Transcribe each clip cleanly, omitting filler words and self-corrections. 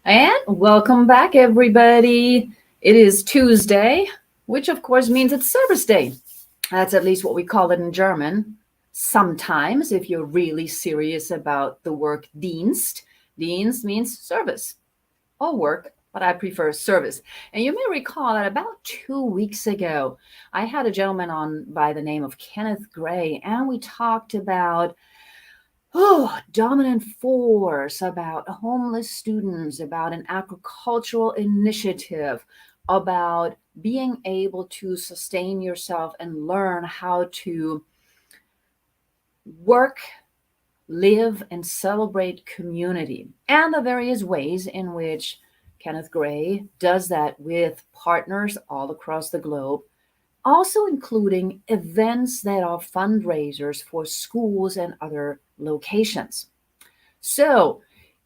And welcome back, everybody. It is Tuesday, which of course means it's Service Day. That's at least what we call it in German. Sometimes, if you're really serious about the word Dienst, Dienst means service or work, but I prefer service. And you may recall that about 2 weeks ago, I had a gentleman on by the name of Kenneth Gray, and we talked about dominant force, about homeless students, about an agricultural initiative, about being able to sustain yourself and learn how to work, live, and celebrate community, and the various ways in which Kenneth Gray does that with partners all across the globe, also including events that are fundraisers for schools and other locations. So,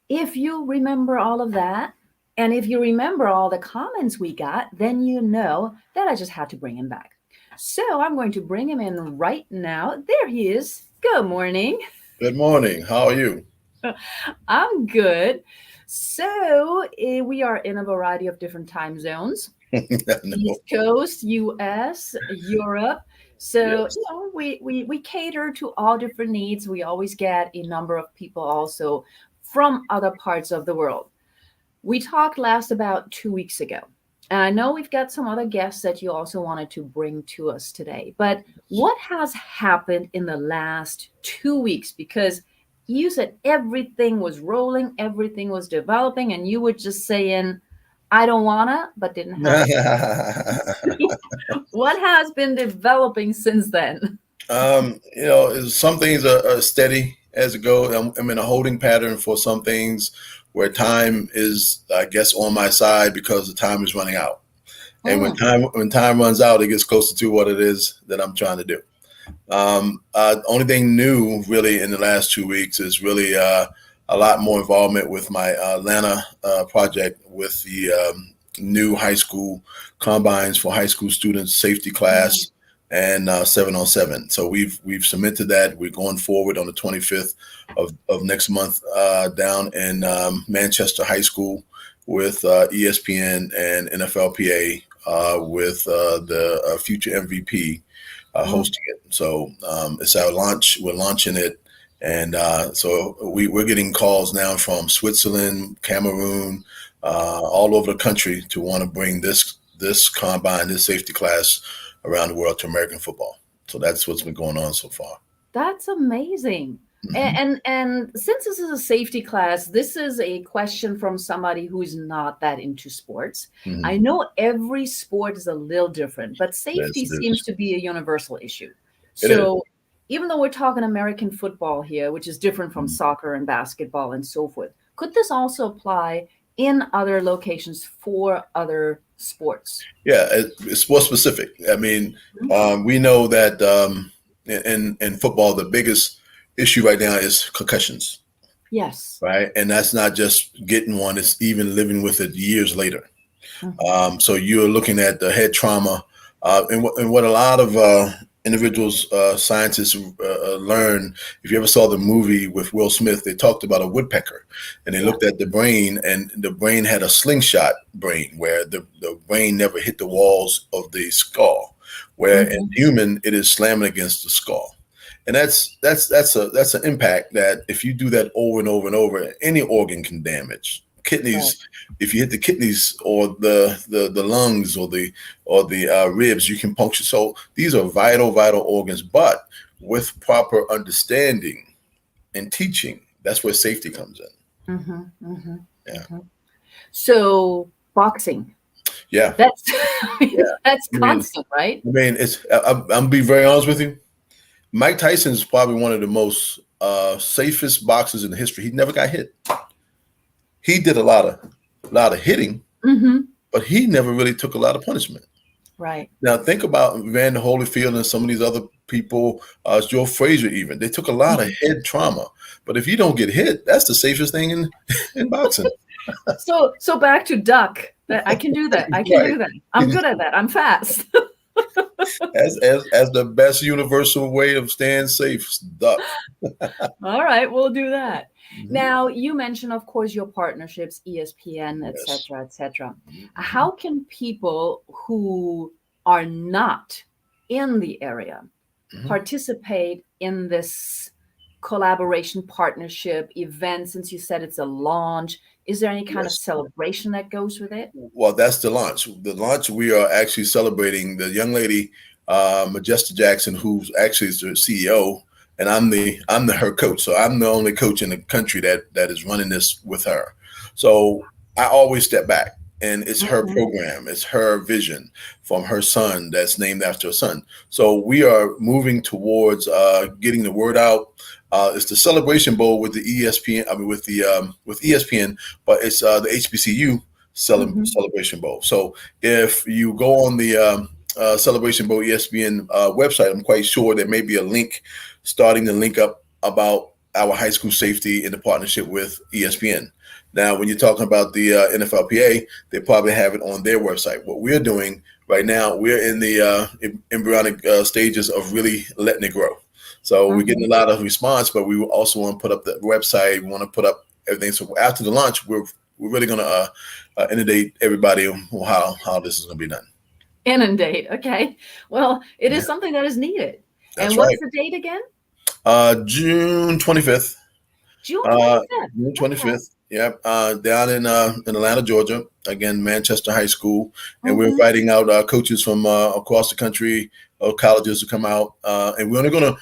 if you remember all of that, and if you remember all the comments we got, then you know that I just had to bring him back. So, I'm going to bring him in right now. There he is. Good morning. Good morning. How are you? I'm good. So, we are in a variety of different time zones. No. East Coast, US, Europe. So, Yes. we cater to all different needs. We always get a number of people also from other parts of the world. We talked last about 2 weeks ago. And I know we've got some other guests that you also wanted to bring to us today. But what has happened in the last 2 weeks? Because you said everything was rolling, everything was developing, and you were just saying, I don't wanna, but didn't have a what has been developing since then? some things are steady as it goes. I'm in a holding pattern for some things where time is, I guess, on my side because the time is running out. And Mm, when time runs out, it gets closer to what it is that I'm trying to do. Only thing new really in the last 2 weeks is really a lot more involvement with my Atlanta project with the new high school combines for high school students, safety mm, class, and 7-on-7. So we've submitted that. We're going forward on the 25th of next month down in Manchester High School with ESPN and NFLPA with the future MVP mm. hosting it. So it's our launch. We're launching it, and so we're getting calls now from Switzerland, Cameroon, all over the country to want to bring this combine, this safety class around the world to American football. So that's what's been going on so far. That's amazing. Hmm. And since this is a safety class, this is a question from somebody who's not that into sports. I Hmm. know every sport is a little different, but Yes, safety it is. seems to be a universal issue. It is. So even though we're talking American football here, which is different from Mhm. soccer and basketball and so forth, could this also apply in other locations for other sports? Yeah, it's more specific. I mean, Mhm. we know that in football, the biggest issue right now is concussions, Yes. right? And that's not just getting one; it's even living with it years later. Mhm. So you're looking at the head trauma, and what a lot of individuals, scientists learn. If you ever saw the movie with Will Smith, they talked about a woodpecker, and they Yeah. looked at the brain, and the brain had a slingshot brain where the brain never hit the walls of the skull, where in Hmm. human it is slamming against the skull. And that's an impact that if you do that over and over and over, any organ can damage. Right. Kidneys, if you hit the kidneys or the lungs or the ribs, you can puncture. So these are vital organs, but with proper understanding and teaching, that's where safety comes in. Hmm. Hmm. Yeah, Hmm. So boxing, yeah, that's yeah. that's I mean, constant, right? it's. I'm be very honest with you. Mike Tyson is probably one of the most safest boxers in history. He never got hit. He did a lot of hitting, Hmm. but he never really took a lot of punishment. Right. Now think about Van Holyfield and some of these other people, Joe Frazier even. They took a lot of Mhm. head trauma. But if you don't get hit, that's the safest thing in boxing. So back to duck. That I can do that. I can Right. do that. I'm good at that. I'm fast. as the best universal way of staying safe, duck. All right, we'll do that. Mhm. Now, you mentioned, of course, your partnerships, ESPN, et Yes. cetera, et cetera. Mhm. How can people who are not in the area Mhm. participate in this collaboration partnership event? Since you said it's a launch, is there any kind of Yes. celebration that goes with it? Well, that's the launch. The launch, we are actually celebrating the young lady, Majesta Jackson, who's actually is the CEO, and I'm the her coach. So I'm the only coach in the country that is running this with her. So I always step back, and it's her Mhm, program, it's her vision from her son that's named after her son. So we are moving towards getting the word out. It's the Celebration Bowl with the ESPN. I mean, with ESPN, but it's the HBCU mhm, Celebration Bowl. So if you go on the Celebration Bowl ESPN website, I'm quite sure there may be a link starting to link up about our high school safety in the partnership with ESPN. Now, when you're talking about the NFLPA, they probably have it on their website. What we're doing right now, we're in the embryonic stages of really letting it grow. So we're getting mhm. a lot of response, but we also want to put up the website. We want to put up everything. So after the launch, we're really going to inundate everybody on how this is going to be done. Inundate. Okay. Well, it Yeah, is something that is needed. that's And right. what's the date again? June 25th. June Uh, 25th. June Okay. 25th. Yep. Down in Atlanta, Georgia. Again, Manchester High School, and we're Mhm, inviting out coaches from across the country, colleges to come out, and we're only gonna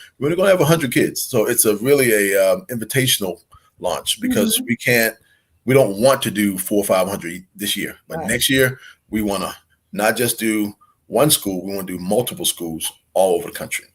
have 100 kids. So it's a really a invitational launch because mhm. we don't want to do 400 or 500 this year, but Right. next year we want to not just do one school, we want to do multiple schools all over the country.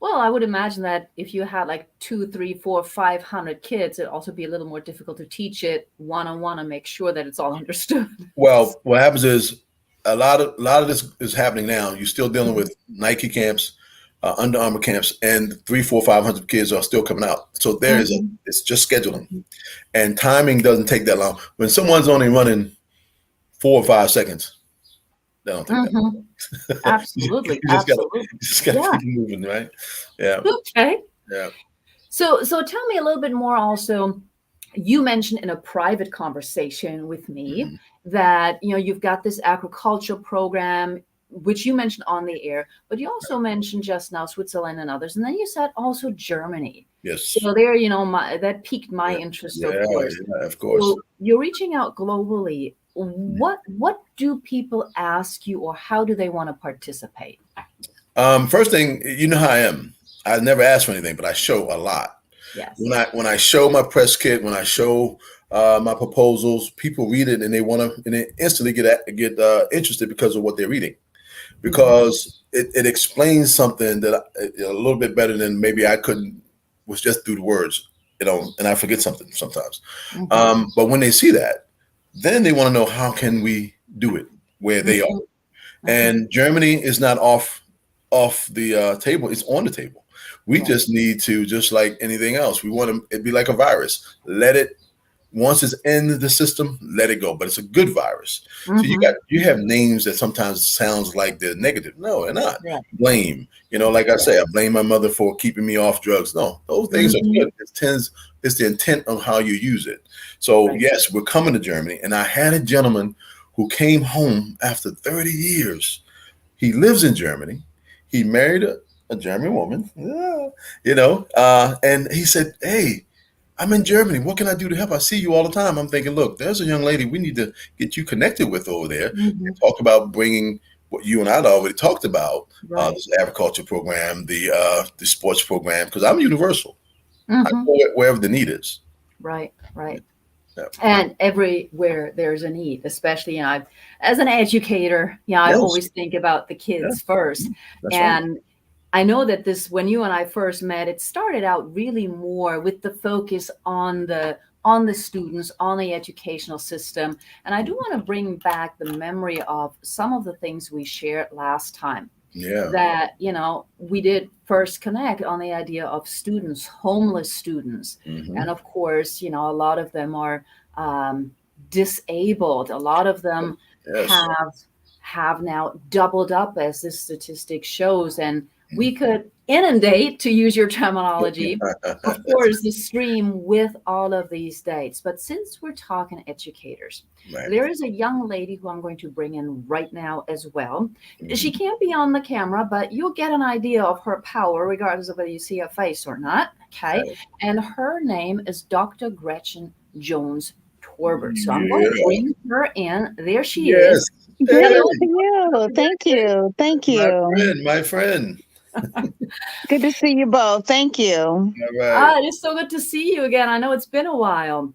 Well, I would imagine that if you had like two, three, four, 500 kids, it'd also be a little more difficult to teach it one on one and make sure that it's all understood. Well, what happens is a lot of this is happening now. You're still dealing Mhm, with Nike camps, Under Armour camps, and three, four, 500 kids are still coming out. So mhm, it's just scheduling, mhm, and timing doesn't take that long. When someone's only running 4 or 5 seconds, they don't take that mhm. long. Absolutely, You just gotta absolutely. you just gotta Yeah. keep it moving, right? Yeah, Okay. yeah. So tell me a little bit more also. You mentioned in a private conversation with me Mhm. that you've got this agriculture program which you mentioned on the air, but you also mentioned just now Switzerland and others, and then you said also Germany. Yes. So there, that piqued my Yeah. interest, of Yeah. course. Yeah. Of course. So you're reaching out globally. What do people ask you, or how do they want to participate? First thing, you know how I am. I never ask for anything, but I show a lot. Yes. When I show my press kit, when I show my proposals, people read it and they want to, and they instantly get interested because of what they're reading. Hmm. Because it explains something that a little bit better than maybe I couldn't was just through the words, and I forget something sometimes. Hmm. But when they see that, then they want to know how can we do it where they are. Hmm. Hmm. And Germany is not off the table; it's on the table. We Right. just need to, just like anything else, we want to. It'd be like a virus. Let it once it's in the system, let it go. But it's a good virus. So Hmm. you have names that sometimes sounds like they're negative. No, they're not. Right. Blame. Like I say, I blame my mother for keeping me off drugs. No, those things are Hmm. good. It's the intent of how you use it. So Right. yes, we're coming to Germany, and I had a gentleman who came home after 30 years. He lives in Germany. He married a German woman. Yeah, and he said, "Hey, I'm in Germany. What can I do to help? I see you all the time." I'm thinking, look, there's a young lady we need to get you connected with over there Hmm. and talk about bringing what you and I already talked about, Right. this agriculture program, the sports program, because I'm universal. I Hmm. go wherever the need is. Right. Right. Yeah. And everywhere there's a need, especially, as an educator, I Yes. always think about the Yeah. kids first. That's right. And I know that when you and I first met, it started out really more with the focus on the students, on the educational system. And I do want to bring back the memory of some of the things we shared last time, Yeah. that we did first connect on the idea of students, homeless students. Hmm. And of course, a lot of them are um, disabled. A lot of them Yes. have have now doubled up, as this statistic shows, and we could inundate, to use your terminology, of course, the stream with all of these dates. But since we're talking educators, Right. there is a young lady who I'm going to bring in right now as well. She Mhm. can't be on the camera, but you'll get an idea of her power regardless of whether you see her face or not. Okay. Right. And her name is Dr. Gretchen Jones Torbert. So I'm going to Yeah. bring her in. There she is. Yes. Hello, Hey, Great to you. Dr. Thank Gretchen. you. Thank my you. friend, my friend. Good to see you both. Thank you. All right. It is so good to see you again. I know it's been a while.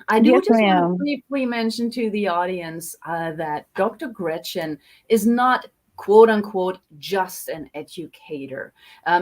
I do Yes, just want to ma'am. briefly mention to the audience that Dr. Gretchen is not, quote unquote, just an educator.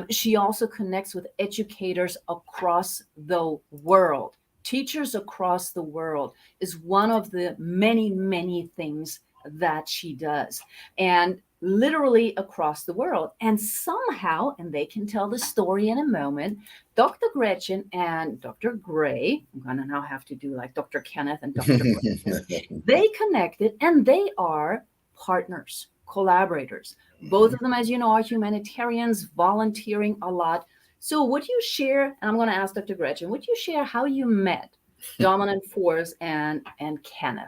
She also connects with educators across the world. Teachers across the world is one of the many, many things that she does. And literally across the world. And somehow, and they can tell the story in a moment, Dr. Gretchen and Dr. Gray, I'm going to now have to do like Dr. Kenneth and Dr. Gretchen, they connected and they are partners, collaborators. Both of them, as you know, are humanitarians, volunteering a lot. So, would you share, and I'm going to ask Dr. Gretchen, would you share how you met Dominant Force and Kenneth?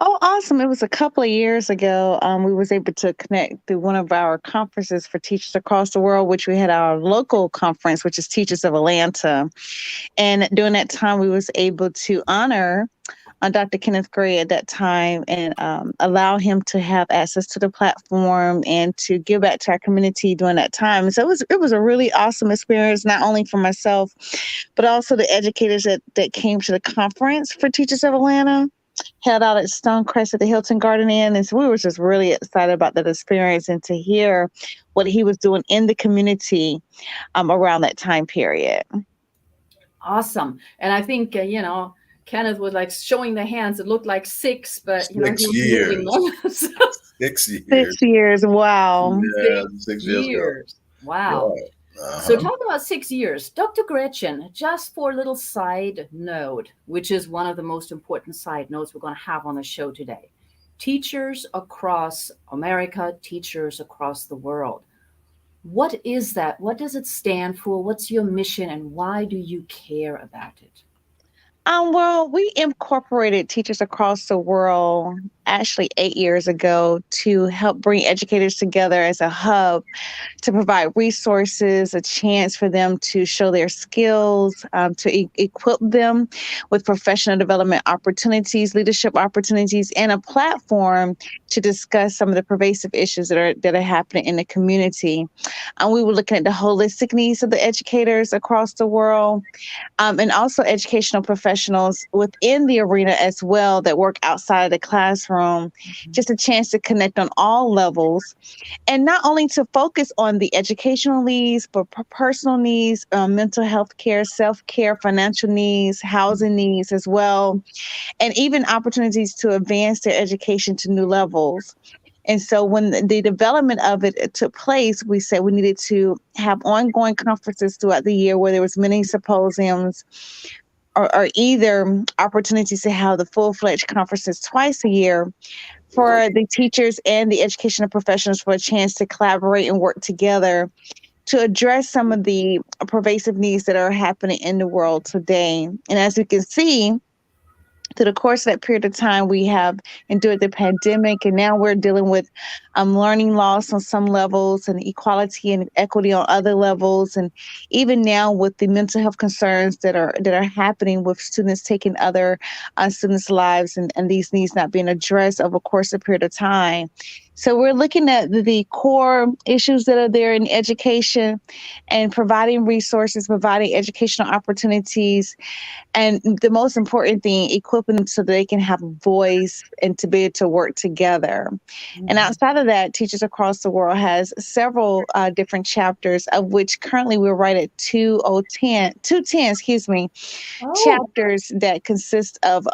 Oh, awesome. It was a couple of years ago. We was able to connect through one of our conferences for teachers across the world, which we had our local conference, which is Teachers of Atlanta. And during that time, we was able to honor Dr. Kenneth Gray at that time and allow him to have access to the platform and to give back to our community during that time. So it was a really awesome experience, not only for myself, but also the educators that came to the conference for Teachers of Atlanta, held out at Stonecrest at the Hilton Garden Inn. And so we were just really excited about that experience and to hear what he was doing in the community around that time period. Awesome. And I think, Kenneth was like showing the hands. It looked like six, but, he Six was moving years. them. So 6 years. 6 years. Wow. Yeah, six 6 years ago. years. Wow. Yeah. So Uh-huh. talk about 6 years. Dr. Gretchen, just for a little side note, which is one of the most important side notes we're going to have on the show today. Teachers across America, teachers across the world. What is that? What does it stand for? What's your mission and why do you care about it? Well, we incorporated Teachers Across the World actually 8 years ago to help bring educators together as a hub to provide resources, a chance for them to show their skills, to equip them with professional development opportunities, leadership opportunities, and a platform to discuss some of the pervasive issues that are happening in the community. We were looking at the holistic needs of the educators across the world, and also educational professionals within the arena as well that work outside of the classroom. Just a chance to connect on all levels and not only to focus on the educational needs, but personal needs, mental health care, self-care, financial needs, housing needs as well, and even opportunities to advance their education to new levels. And so when the development of it took place, we said we needed to have ongoing conferences throughout the year where there was many symposiums or either opportunities to have the full-fledged conferences twice a year for the teachers and the educational professionals for a chance to collaborate and work together to address some of the pervasive needs that are happening in the world today. And as we can see, through the course of that period of time, we have endured the pandemic, and now we're dealing with learning loss on some levels and equality and equity on other levels, and even now with the mental health concerns that are happening with students taking other students' lives and these needs not being addressed over a course of period of time. So we're looking at the core issues that are there in education and providing resources, providing educational opportunities, and the most important thing, equipping them so they can have a voice and to be able to work together. And Mhm. outside of that, Teachers Across the World has several different chapters, of which currently we're right at 210, Oh, chapters that consist of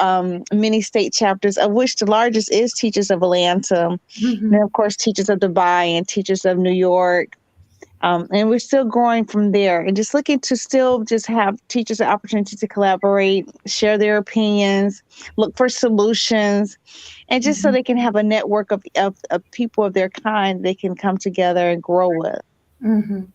many state chapters, of which the largest is Teachers of Atlanta, and then mhm. of course Teachers of Dubai and Teachers of New York, And we're still growing from there and just looking to still just have teachers the opportunity to collaborate, share their opinions, look for solutions, and just so Mhm. they can have a network of people of their kind they can come together and grow with. Mhm.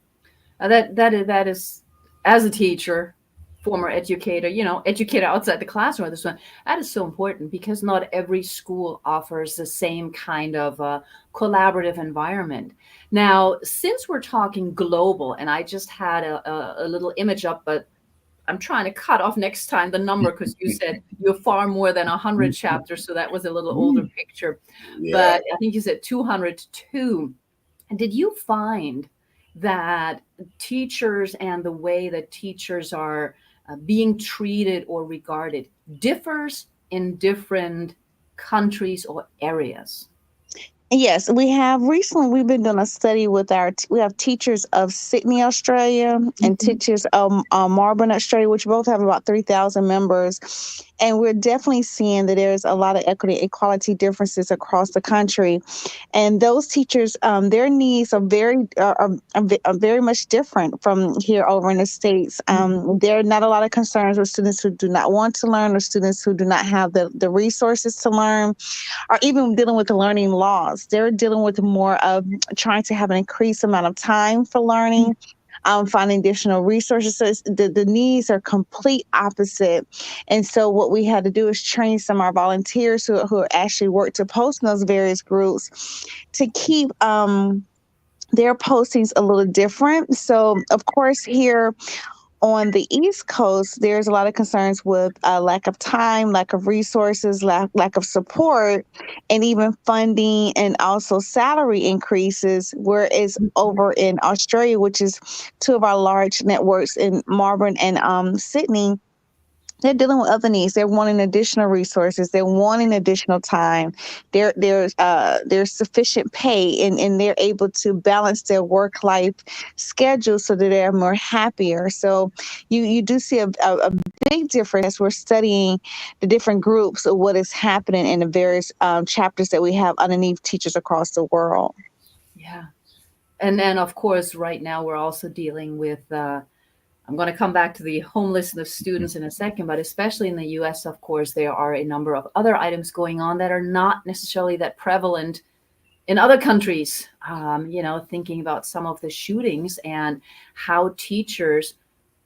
That is, as a teacher, former educator, educator outside the classroom. This one that is so important because not every school offers the same kind of collaborative environment. Now, since we're talking global, and I just had a little image up, but I'm trying to cut off next time the number because you said you're far more than 100 chapters, so that was a little older picture. Yeah. But I think you said 202. Did you find that teachers and the way that teachers are being treated or regarded differs in different countries or areas? Yes, we have recently we've been doing a study with we have teachers of Sydney, Australia, and Mhm. teachers of Melbourne, Australia, which both have about 3,000 members. And we're definitely seeing that there's a lot of equity equality differences across the country. And those teachers, their needs are are very much different from here over in the States. There are not a lot of concerns with students who do not want to learn or students who do not have the resources to learn or even dealing with the learning loss. They're dealing with more of trying to have an increased amount of time for learning, finding additional resources. So the needs are complete opposite. And so what we had to do is train some of our volunteers who actually work to post in those various groups to keep their postings a little different. So of course here on the East Coast, there's a lot of concerns with lack of time, lack of resources, lack of support, and even funding and also salary increases. Whereas over in Australia, which is two of our large networks in Melbourne and Sydney, they're dealing with other needs. They're wanting additional resources. They're wanting additional time. There's sufficient pay, and they're able to balance their work life schedule so that they're more happier. So you do see a big difference as we're studying the different groups of what is happening in the various chapters that we have underneath teachers across the world. Yeah. And then, of course, right now we're also dealing with I'm going to come back to the homelessness students in a second, but especially in the US, of course, there are a number of other items going on that are not necessarily that prevalent in other countries. Thinking about some of the shootings and how teachers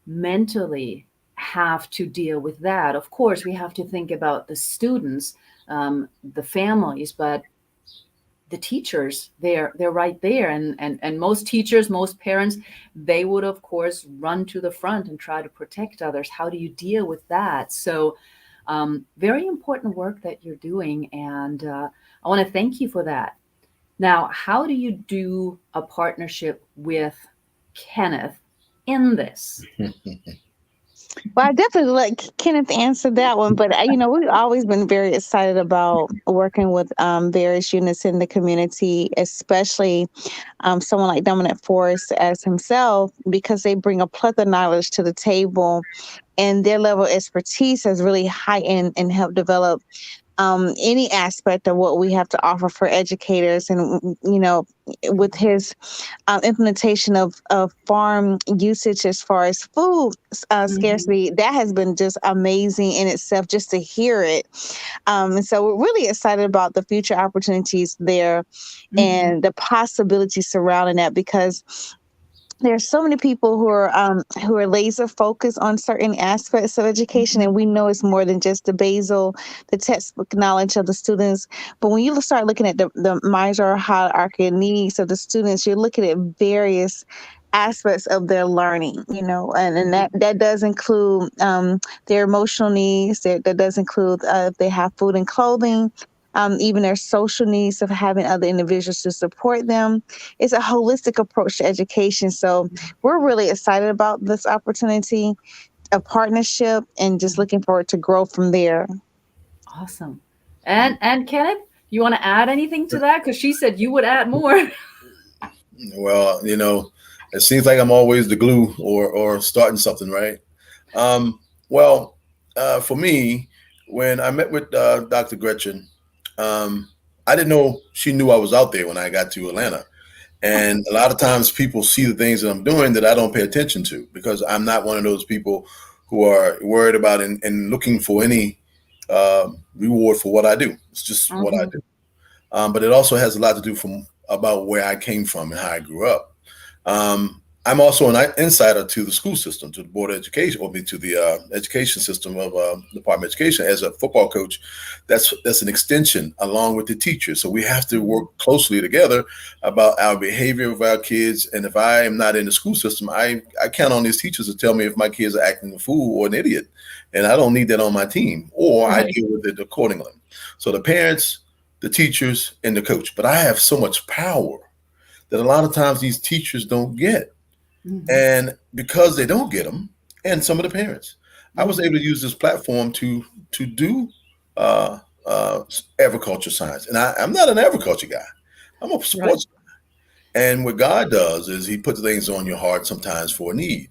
mentally have to deal with that. Of course, we have to think about the students, the families, but the teachers, they're right there, and most teachers, most parents, they would of course run to the front and try to protect others. How do you deal with that? So very important work that you're doing, and I want to thank you for that. Now, how do you do a partnership with Kenneth in this? Well, I definitely let Kenneth answer that one, but we've always been very excited about working with various units in the community, especially someone like Dominic Forrest as himself, because they bring a plethora of knowledge to the table, and their level of expertise has really heightened and helped develop any aspect of what we have to offer for educators. And with his implementation of farm usage as far as food Mhm, scarcity, that has been just amazing in itself just to hear it. And so we're really excited about the future opportunities there mhm, and the possibilities surrounding that, because there's so many people who are laser focused on certain aspects of education, mhm, and we know it's more than just the textbook knowledge of the students. But when you start looking at the Meisner hierarchy of needs of the students, you're looking at various aspects of their learning, and mhm, that does include their emotional needs. That does include if they have food and clothing, even their social needs of having other individuals to support them. It's a holistic approach to education. So we're really excited about this opportunity, a partnership, and just mhm. looking forward to grow from there. Awesome. And Kenneth, you want to add anything to that? Because she said you would add more. Well, it seems like I'm always the glue or starting something, right? Um, well, for me, when I met with Dr. Gretchen, um, I didn't know she knew I was out there when I got to Atlanta. And a lot of times people see the things that I'm doing that I don't pay attention to because I'm not one of those people who are worried about and looking for any reward for what I do. It's just what I Hmm. do. But it also has a lot to do from about where I came from and how I grew up. I'm also an insider to the school system, to the board of education, or to the education system of Department of Education. As a football coach, that's an extension along with the teachers. So we have to Hmm. work closely together about our behavior of our kids. And if I am not in the school system, I count on these teachers to tell me if my kids are acting a fool or an idiot, and I don't need that on my team, or I Right. deal with it accordingly. So the parents, the teachers, and the coach. But I have so much power that a lot of times these teachers don't get. Hmm. And because they don't get them, and some of the parents, I was Hmm. able to use this platform to do uh, uh, agriculture science. And I'm not an agriculture guy. I'm a Right. sports guy. And what God does is He puts things on your heart sometimes for a need.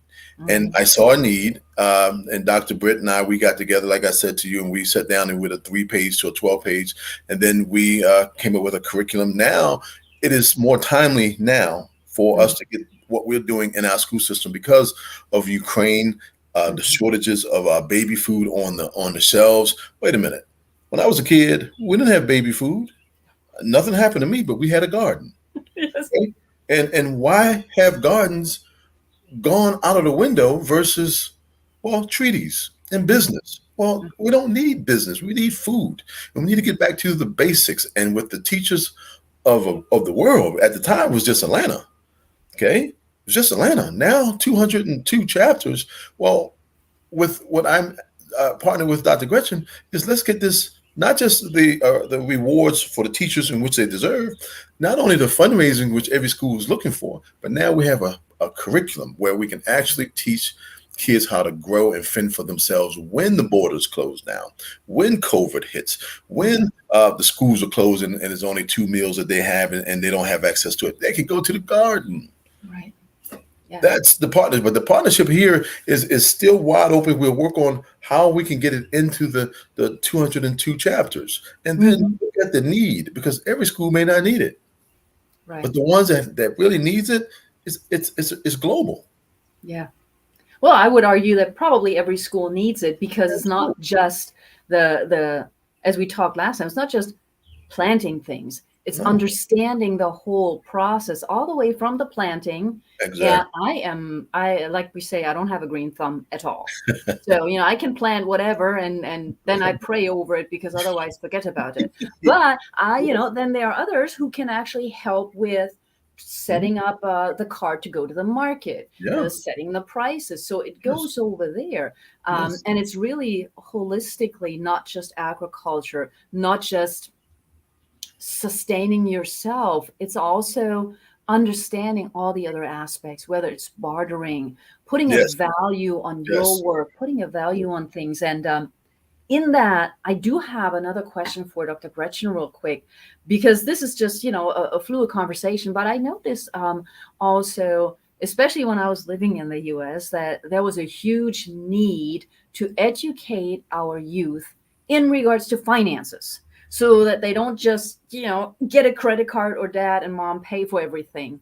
And Hmm. I saw a need, and Dr. Britt and I, we got together, like I said to you, and we sat down and with a 3 page to a 12 page, and then we came up with a curriculum. Now it is more timely now for us to get what we're doing in our school system because of Ukraine, the Hmm. shortages of baby food on the shelves. Wait a minute, when I was a kid, we didn't have baby food. Nothing happened to me, but we had a garden. Yes. Okay? And why have gardens gone out of the window versus, well, treaties and business? Well, we don't need business. We need food. And we need to get back to the basics. And with the teachers of the world at the time was just Atlanta. Okay. It was just Atlanta. Now 202 chapters. Well, with what I'm partnered with Dr. Gretchen is let's get this not just the rewards for the teachers in which they deserve, not only the fundraising which every school is looking for, but now we have a curriculum where we can actually teach kids how to grow and fend for themselves when the borders close down, when COVID hits, when the schools are closed and there's only 2 meals that they have and they don't have access to it. They can go to the garden. Right. Yeah. That's the partnership, but the partnership here is still wide open. We'll work on how we can get it into the 202 chapters, and then Hmm. look at the need because every school may not need it, Right. but the ones that really needs it it's global. Yeah. Well, I would argue that probably every school needs it because it's not Absolutely. just the as we talked last time, it's not just planting things. It's No, understanding the whole process all the way from the planting. And exactly. I like we say, I don't have a green thumb at all. So, I can plant whatever and then I pray over it because otherwise forget about it. But then there are others who can actually help with Mhm. setting up the cart to go to the market, Yeah. setting the prices. So it Yes. goes over there. Yes. And it's really holistically, not just agriculture, not just sustaining yourself. It's also understanding all the other aspects, whether it's bartering, putting a Yes. value on your Yes. work, putting a value on things. And in that, I do have another question for Dr. Gretchen, real quick, because this is just, a fluid conversation. But I noticed also, especially when I was living in the US, that there was a huge need to educate our youth in regards to finances so that they don't just, get a credit card or dad and mom pay for everything.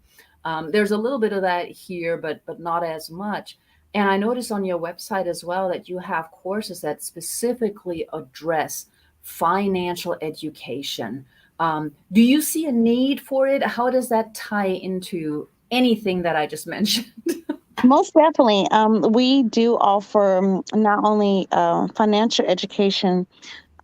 There's a little bit of that here, but not as much. And I noticed on your website as well that you have courses that specifically address financial education. Do you see a need for it? How does that tie into anything that I just mentioned? Most definitely. We do offer not only financial education,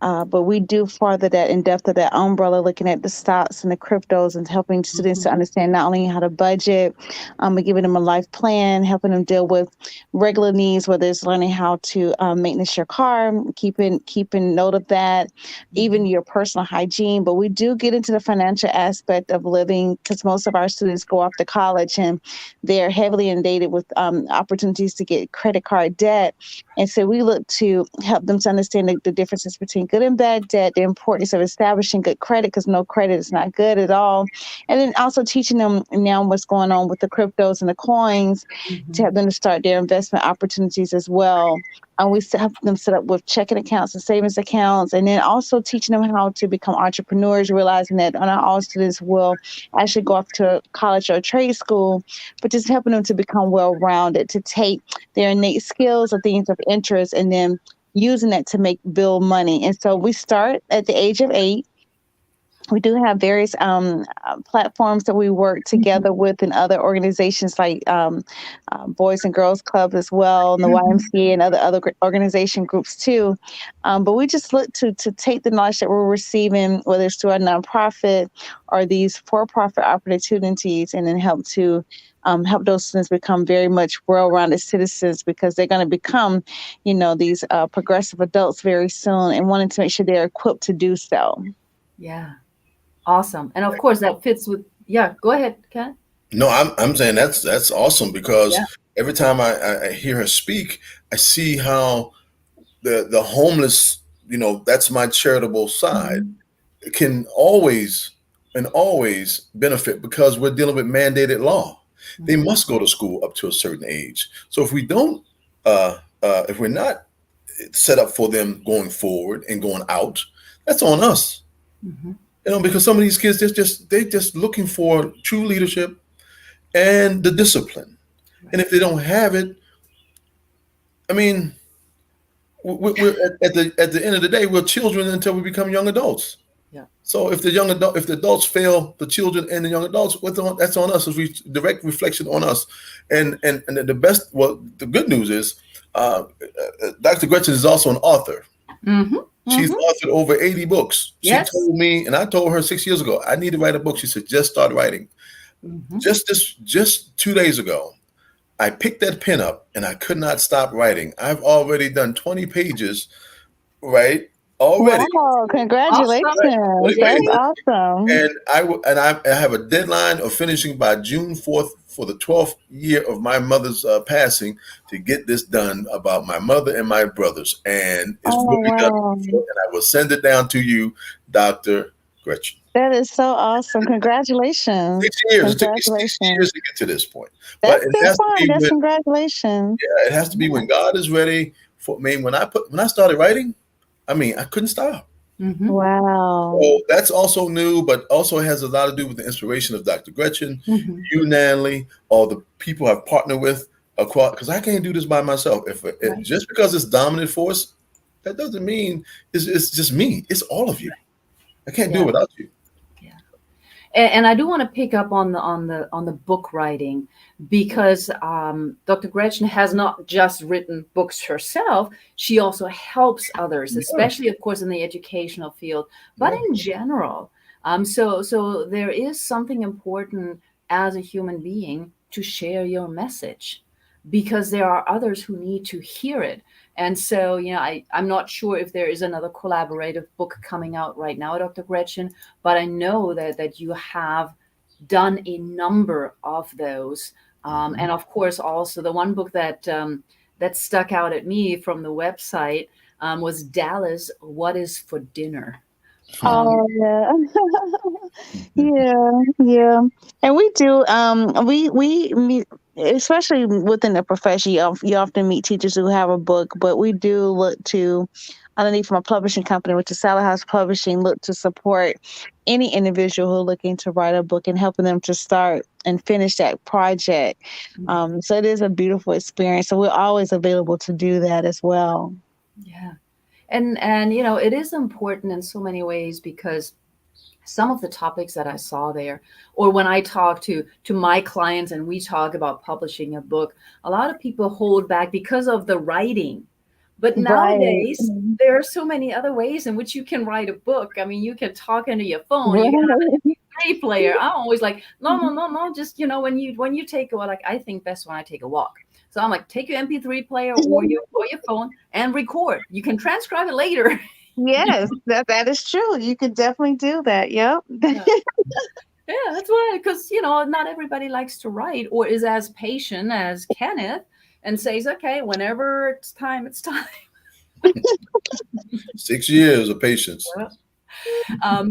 but we do further that in depth of that umbrella, looking at the stocks and the cryptos and helping students to Mhm. understand not only how to budget, but giving them a life plan, helping them deal with regular needs, whether it's learning how to maintenance your car, keeping note of that, even Mhm. your personal hygiene. But we do get into the financial aspect of living because most of our students go off to college and they're heavily inundated with opportunities to get credit card debt. And so we look to help them to understand the differences between good and bad debt, the importance of establishing good credit, because no credit is not good at all. And then also teaching them now what's going on with the cryptos and the coins to Mhm. help them to start their investment opportunities as well. And we help them set up with checking accounts and savings accounts, and then also teaching them how to become entrepreneurs, realizing that not all students will actually go off to college or trade school, but just helping them to become well-rounded, to take their innate skills or things of interest and then using that to make build money. And so we start at the age of 8. We do have various platforms that we work Mhm. together with in other organizations like Boys and Girls Club as well, and the Mhm. YMCA and other organization groups too. But we just look to take the knowledge that we're receiving, whether it's through our nonprofit or these for-profit opportunities, and then help those students become very much well-rounded citizens, because they're going to become, these progressive adults very soon, and wanting to make sure they're equipped to do so. Yeah. Awesome. And of course, that fits with, yeah, go ahead, Ken. No, I'm saying that's awesome because Yeah. every time I hear her speak, I see how the homeless, that's my charitable side, Mhm. can always benefit because we're dealing with mandated law. They Mhm. must go to school up to a certain age. So if we're not set up for them going forward and going out, that's on us. Mhm. Because some of these kids, they just looking for true leadership and the discipline. And Right. if they don't have it, I mean, we're at the end of the day, we're children until we become young adults. Yeah. So if the adults fail the children and the young adults, that's on us. It's direct reflection on us. And the good news is, Dr. Gretchen is also an author. Mhm. She's Mhm. authored over 80 books. She Yes. told me, and I told her 6 years ago, I need to write a book. She said, just start writing. Mhm. Just 2 days ago, I picked that pen up and I could not stop writing. I've already done 20 pages, right? Already. Wow, Awesome. congratulations. Wait, wait, That's Yay. awesome. and I have a deadline of finishing by June 4th for the 12th year of my mother's passing to get this done about my mother and my brothers. And it's Oh, really done. wow. And I will send it down to you, Dr. Gretchen. That is so awesome. Congratulations. 6 years. It took me 6 years Congratulations. to get to this point. But That's it still has to fine. be That's when congratulations. yeah, it has to be when God is ready for me. When I started writing, I mean, I couldn't stop. Mhm. Wow. So that's also new, but also has a lot to do with the inspiration of Dr. Gretchen, Mhm. you, Natalie, all the people I've partnered with across. Because I can't do this by myself. Right. Just because it's dominant force, that doesn't mean it's just me. It's all of you. I can't do it Yeah. without you. Yeah. And I do want to pick up on the book writing, because Dr. Gretchen has not just written books herself. She also helps others, Yeah, especially, of course, in the educational field, but yeah. in general. So there is something important as a human being to share your message, because there are others who need to hear it. And so, I'm not sure if there is another collaborative book coming out right now, Dr. Gretchen, but I know that you have done a number of those. And Mhm. of course, also the one book that stuck out at me from the website was Dallas, What is for Dinner? Um, Oh, yeah. Mhm. Yeah, yeah. And we do we meet, especially within the profession, you often meet teachers who have a book, but we do look to underneath from a publishing company, which is Salad House Publishing, look to support any individual who looking to write a book and helping them to start and finish that project. So it is a beautiful experience. So we're always available to do that as well. yeah. And it is important in so many ways, because some of the topics that I saw there, or when I talk to my clients and we talk about publishing a book, a lot of people hold back because of the writing. But Right. nowadays, there are so many other ways in which you can write a book. I mean, you can talk into your phone, you can have an Right. MP3 player. I'm always like, no, no, no, no, just when you take a, well, like, I think best when I take a walk. So I'm like, take your MP3 player or your phone and record. You can transcribe it later. Yes, that is true. You could definitely do that. Yep. Yeah. Yeah, that's why, because not everybody likes to write or is as patient as Kenneth and says, okay, whenever it's time, it's time. 6 years of patience. Yeah.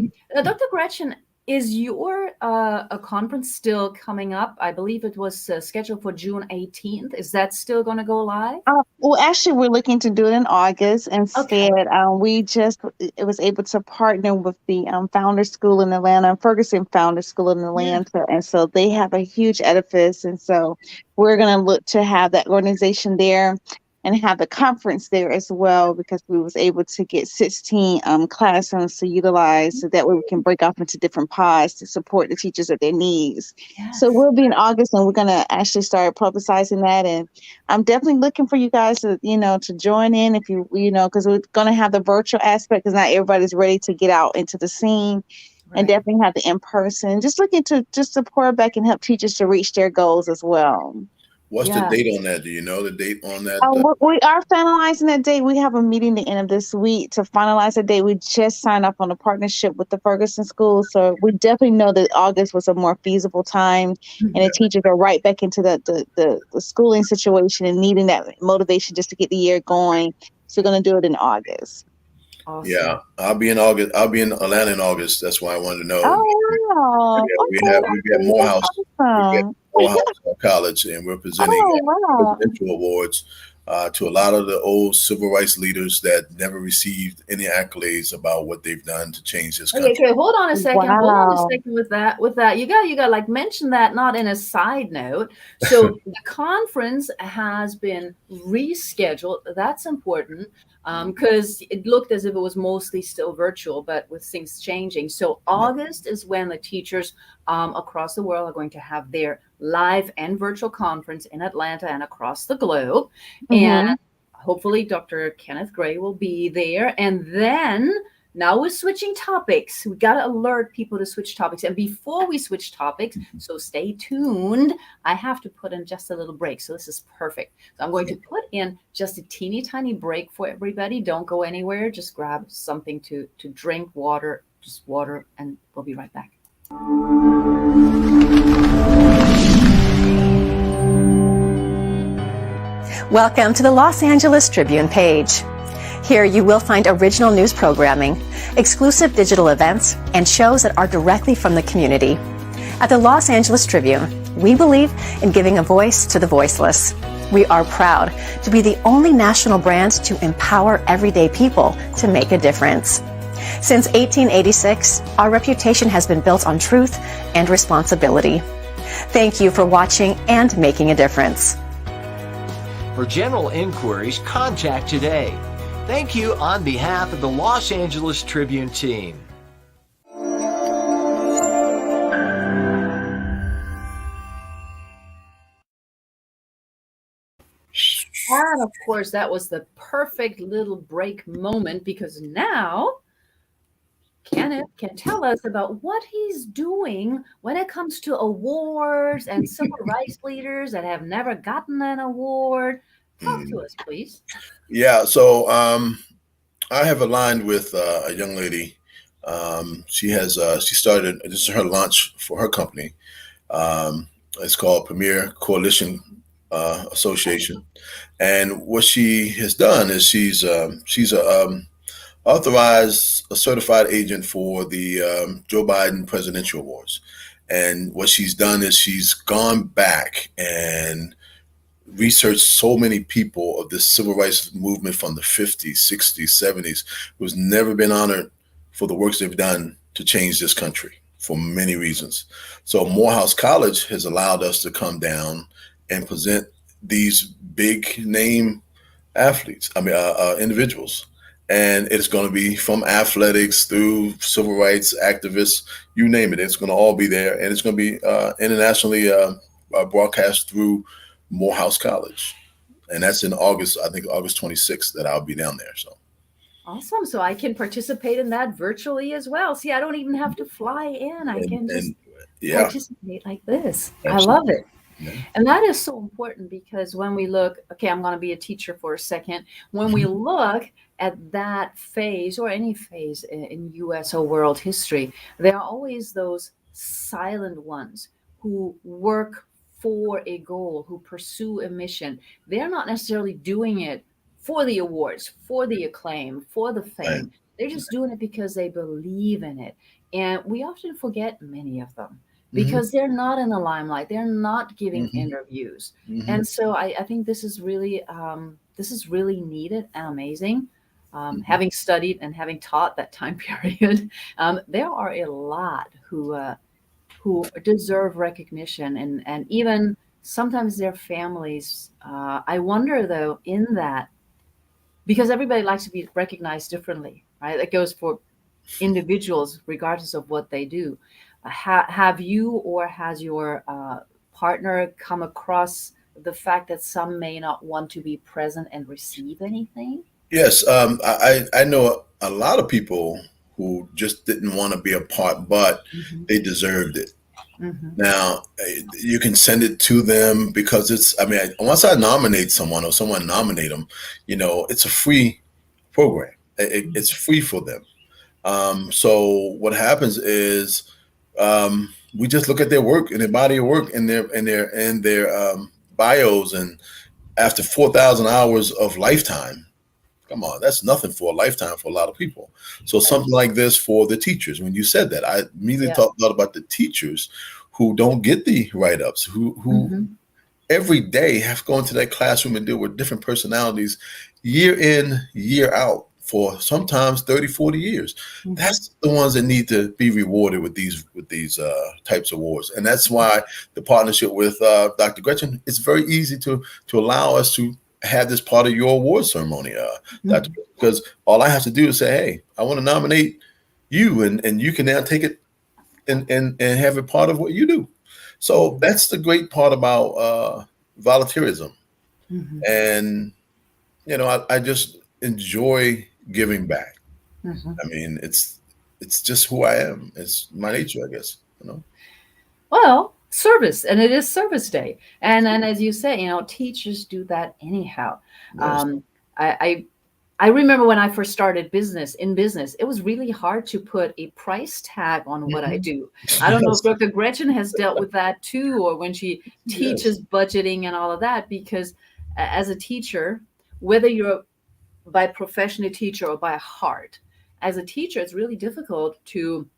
Dr. Gretchen, is your a conference still coming up? I believe it was scheduled for June 18th. Is that still going to go live? Well, actually, we're looking to do it in August. Okay. Instead, we just it was able to partner with the Founder School in Atlanta, Ferguson Founder School in Yeah. Atlanta, and so they have a huge edifice, and so we're going to look to have that organization there and have the conference there as well because we was able to get 16 classrooms to utilize, so that way we can break off into different pods to support the teachers at their needs. So Yes. we'll be in August, and we're going to actually start publicizing that, and I'm definitely looking for you guys to, to join in if because we're going to have the virtual aspect because not everybody's ready to get out into the scene, and Right. definitely have the in person. Just looking to just support back and help teachers to reach their goals as well. What's the Yeah. date on that? Do you know the date on that? We are finalizing that date. We have a meeting the end of this week to finalize the date. We just signed up on a partnership with the Ferguson School, so we definitely know that August was a more feasible time, and the teachers are right back into the schooling situation and needing that motivation just to get the year going. So we're going to do it in August. Awesome. Yeah, I'll be in August. I'll be in Atlanta in August. That's why I wanted to know. Oh, Yeah, we got Morehouse. We got awesome. Morehouse College, and we're presenting Oh, wow. presidential awards to a lot of the old civil rights leaders that never received any accolades about what they've done to change this country. Okay, hold on a second. Hold on a Wow. second with that. You got like mention that not in a side note. So the conference has been rescheduled. That's important because it looked as if it was mostly still virtual, but with things changing. So August is when the teachers across the world are going to have their live and virtual conference in Atlanta and across the globe. Mm-hmm. And hopefully Dr. Kenneth Gray will be there. And then now we're switching topics. We got to alert people to switch topics. And before we switch topics, so stay tuned, I have to put in just a little break. So this is perfect. So I'm going to put in just a teeny tiny break for everybody. Don't go anywhere. Just grab something to drink, water, just water, and we'll be right back. Welcome to the Los Angeles Tribune page. Here you will find original news programming, exclusive digital events, and shows that are directly from the community. At the Los Angeles Tribune, we believe in giving a voice to the voiceless. We are proud to be the only national brand to empower everyday people to make a difference. Since 1886, our reputation has been built on truth and responsibility. Thank you for watching and making a difference. For general inquiries, contact today. Thank you on behalf of the Los Angeles Tribune team. And of course, that was the perfect little break moment because now Kenneth can tell us about what he's doing when it comes to awards and civil rights leaders that have never gotten an award. Talk to us, please. Yeah, so I have aligned with a young lady. She started, this is her launch for her company. It's called Premier Coalition Association. And what she has done is she's a authorized a certified agent for the Joe Biden presidential awards. And what she's done is she's gone back and researched so many people of this civil rights movement from the 50s, 60s, 70s, who's never been honored for the works they've done to change this country for many reasons. So Morehouse College has allowed us to come down and present these big name athletes, individuals. And it's going to be from athletics through civil rights activists, you name it. It's going to all be there. And it's going to be internationally broadcast through Morehouse College. And that's in August, I think August 26th that I'll be down there. So awesome. So I can participate in that virtually as well. See, I don't even have to fly in. I can just participate like this. Absolutely. I love it. Yeah. And that is so important because when we look, okay, I'm going to be a teacher for a second. When we look at that phase or any phase in US or world history, there are always those silent ones who work for a goal, who pursue a mission. They're not necessarily doing it for the awards, for the acclaim, for the Right. fame. They're just doing it because they believe in it. And we often forget many of them Hmm. because they're not in the limelight. They're not giving Hmm. interviews. Hmm. And so I think this is really needed and amazing. Hmm. Having studied and having taught that time period, there are a lot who deserve recognition, and even sometimes their families. I wonder though, in that, because everybody likes to be recognized differently, right? That goes for individuals regardless of what they do. Have you or has your partner come across the fact that some may not want to be present and receive anything? Yes, I know a lot of people who just didn't want to be a part, but Hmm. they deserved it. Hmm. Now, you can send it to them because it's, I mean, once I nominate someone or someone nominate them, it's a free program. It's free for them. So what happens is we just look at their work and their body of work and their bios, and after 4,000 hours of lifetime, come on, that's nothing for a lifetime for a lot of people. So Right. something like this for the teachers. When you said that, I immediately Yeah. thought about the teachers who don't get the write-ups, who Hmm. every day have to go into that classroom and deal with different personalities year in, year out for sometimes 30, 40 years. Hmm. That's the ones that need to be rewarded with these types of awards. And that's why the partnership with Dr. Gretchen, it's very easy to allow us to have this part of your award ceremony, Dr. Hmm. Because all I have to do is say, hey, I want to nominate you, and you can now take it and have it part of what you do. So that's the great part about volunteerism. Hmm. And, I just enjoy giving back. Hmm. I mean, it's just who I am. It's my nature, I guess. Well, service, and it is Service Day, and as you say, teachers do that anyhow. Yes. Um, I remember when I first started business, it was really hard to put a price tag on what I Mhm. do. I don't know if Yes. Dr. Gretchen has dealt with that too, or when she Yes. teaches budgeting and all of that, because as a teacher, whether you're by profession a teacher or by heart, as a teacher, it's really difficult to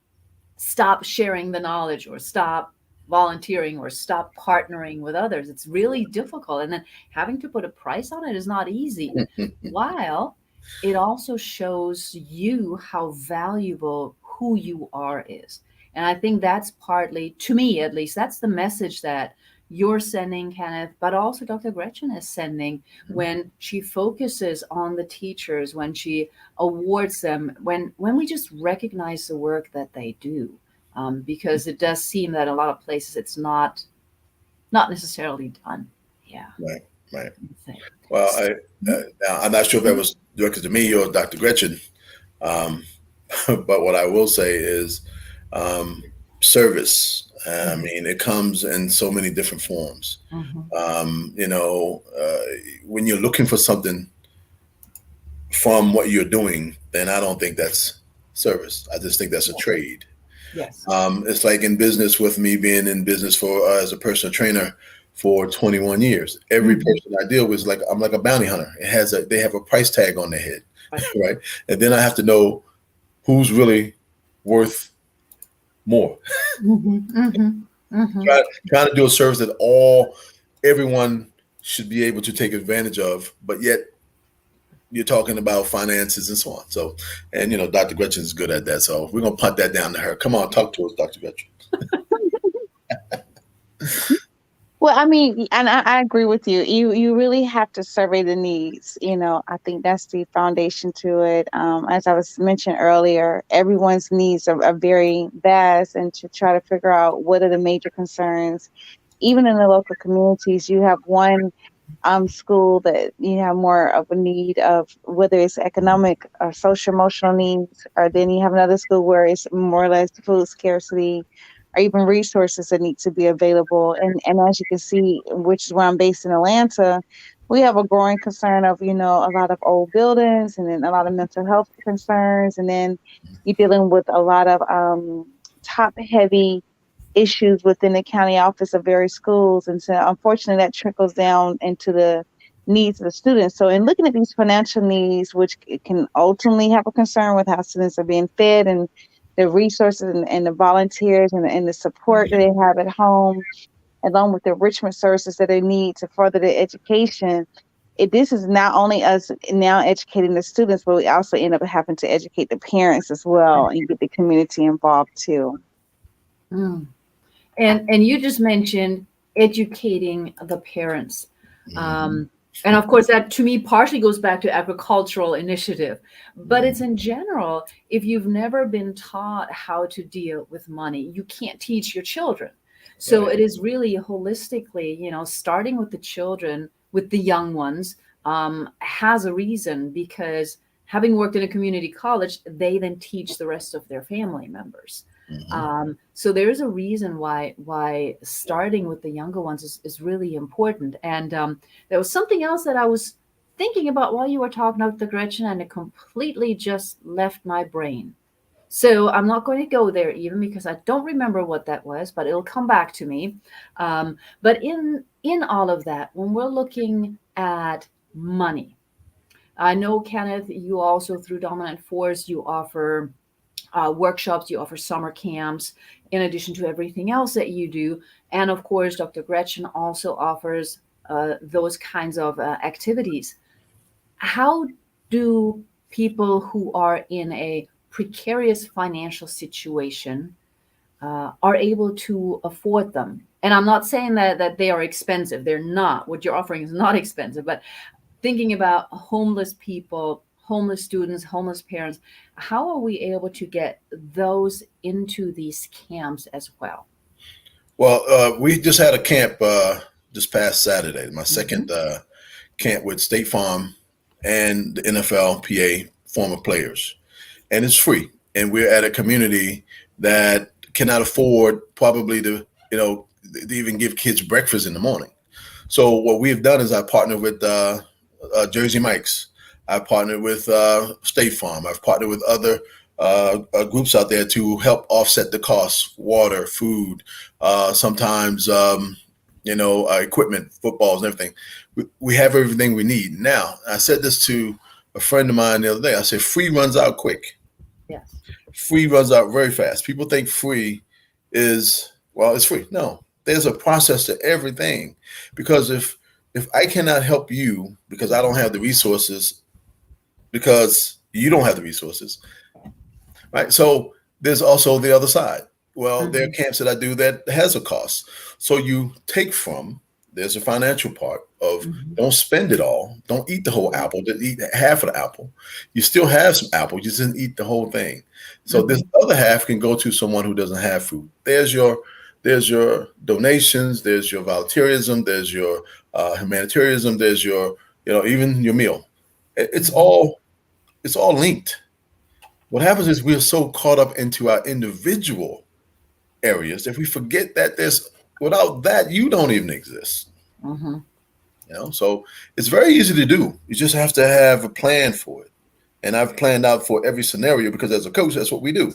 stop sharing the knowledge or stop volunteering or stop partnering with others. It's really difficult. And then having to put a price on it is not easy. While it also shows you how valuable who you are is. And I think that's partly, to me at least, that's the message that you're sending, Kenneth, but also Dr. Gretchen is sending when she focuses on the teachers, when she awards them, when we just recognize the work that they do, because it does seem that a lot of places it's not necessarily done. Yeah, Right. Right. I think. Well, now, I'm not sure if that was directed to me or Dr. Gretchen. Um, but what I will say is um, service. I Mhm, mean, it comes in so many different forms. mhm, When you're looking for something from what you're doing, then I don't think that's service. I just think that's a yeah, trade. yes. It's like in business, with me being in business for as a personal trainer for 21 years. Every Mhm, person I deal with is like I'm like a bounty hunter. They have a price tag on their head, right. right? And then I have to know who's really worth more. Mhm, mhm, mhm. Trying to do a service that everyone should be able to take advantage of, but yet you're talking about finances and so on. So, and Dr. Gretchen is good at that. So we're gonna punt that down to her. Come on, talk to us, Dr. Gretchen. Well, I mean, and I agree with you. You really have to survey the needs. I think that's the foundation to it. As I was mentioned earlier, everyone's needs are very vast, and to try to figure out what are the major concerns. Even in the local communities, you have one school that you have more of a need of, whether it's economic or social emotional needs, or then you have another school where it's more or less food scarcity or even resources that need to be available. And as you can see, which is where I'm based in Atlanta, we have a growing concern of, a lot of old buildings, and then a lot of mental health concerns, and then you're dealing with a lot of top heavy issues within the county office of various schools. And so unfortunately that trickles down into the needs of the students. So in looking at these financial needs, which can ultimately have a concern with how students are being fed and the resources and the volunteers and the support that they have at home, along with the enrichment services that they need to further their education, this is not only us now educating the students, but we also end up having to educate the parents as well and get the community involved too. Mm. And you just mentioned educating the parents. And of course, that to me partially goes back to agricultural initiative, but it's in general, if you've never been taught how to deal with money, you can't teach your children. So it is really holistically, starting with the children, with the young ones, has a reason, because having worked in a community college, they then teach the rest of their family members. So there's a reason why starting with the younger ones is really important. And there was something else that I was thinking about while you were talking about the Gretchen, and it completely just left my brain. So I'm not going to go there even, because I don't remember what that was, but it'll come back to me. But in all of that, when we're looking at money, I know, Kenneth, you also through Dominant Force, you offer workshops, you offer summer camps, in addition to everything else that you do. And of course, Dr. Gretchen also offers those kinds of activities. How do people who are in a precarious financial situation are able to afford them? And I'm not saying that they are expensive. They're not. What you're offering is not expensive. But thinking about homeless people, homeless students, homeless parents, how are we able to get those into these camps as well? Well, we just had a camp this past Saturday, my second Mm-hmm. camp with State Farm and the NFL, PA, former players. And it's free. And we're at a community that cannot afford probably to even give kids breakfast in the morning. So what we've done is I partnered with Jersey Mike's. I partnered with State Farm. I've partnered with other groups out there to help offset the costs: water, food, sometimes equipment, footballs, and everything. We have everything we need. Now, I said this to a friend of mine the other day. I said, free runs out quick. Yes. Free runs out very fast. People think free is, well, it's free. No, there's a process to everything. Because if I cannot help you because I don't have the resources, because you don't have the resources, right? So there's also the other side. Well, there are Mm-hmm. camps that I do that has a cost. So you take from, there's a financial part of, Mm-hmm. don't spend it all. Don't eat the whole apple. Just eat half of the apple. You still have some apple. You just didn't eat the whole thing. So this Mm-hmm. other half can go to someone who doesn't have food. There's your donations. There's your volunteerism. There's your humanitarianism. There's your, even your meal. It's Mm-hmm. all linked. What happens is we're so caught up into our individual areas that we forget that without that, you don't even exist. Mm-hmm. So it's very easy to do. You just have to have a plan for it. And I've planned out for every scenario, because as a coach, that's what we do.